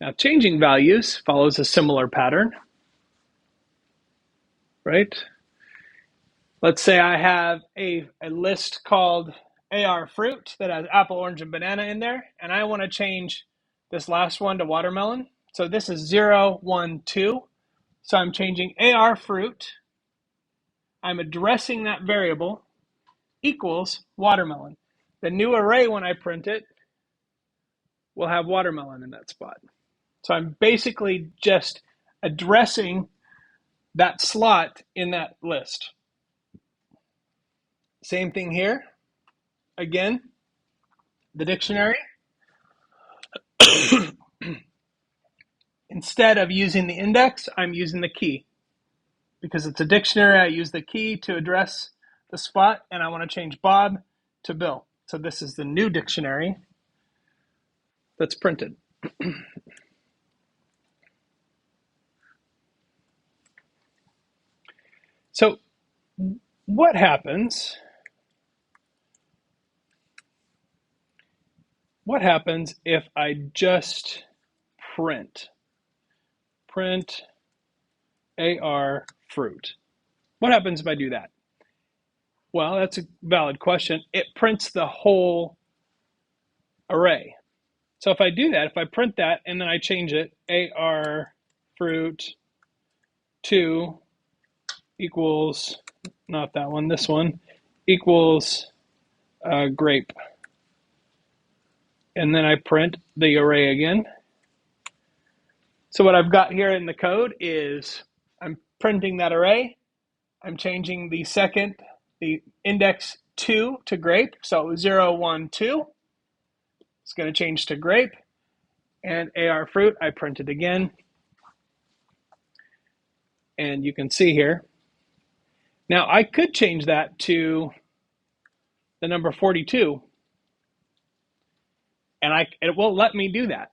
Now, changing values follows a similar pattern, right? Let's say I have a list called AR fruit that has apple, orange, and banana in there, and I want to change this last one to watermelon. So this is 0, 1, 2. So I'm changing AR fruit. I'm addressing that variable equals watermelon. The new array, when I print it, will have watermelon in that spot. So I'm basically just addressing that slot in that list. Same thing here. Again, the dictionary. Instead of using the index, I'm using the key. Because it's a dictionary, I use the key to address the spot, and I want to change Bob to Bill. So this is the new dictionary that's printed. So what happens? What happens if I just print AR fruit? What happens if I do that? Well, that's a valid question. It prints the whole array. So if I do that, if I print that and then I change it, AR fruit 2 equals, not that one, this one, equals grape. And then I print the array again. So what I've got here in the code is I'm printing that array. I'm changing the index 2 to grape. So 0, 1, 2. It's going to change to grape. And AR fruit, I print it again. And you can see here. Now I could change that to the number 42. And it won't let me do that.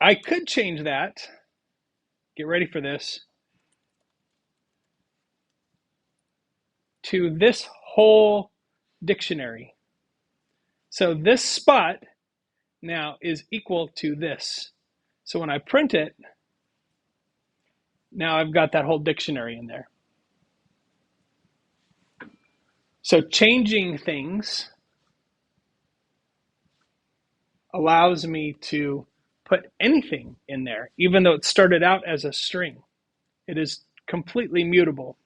I could change that. Get ready for this. To this whole dictionary. So this spot now is equal to this. So when I print it, now I've got that whole dictionary in there. So changing things allows me to put anything in there, even though it started out as a string. It is completely mutable.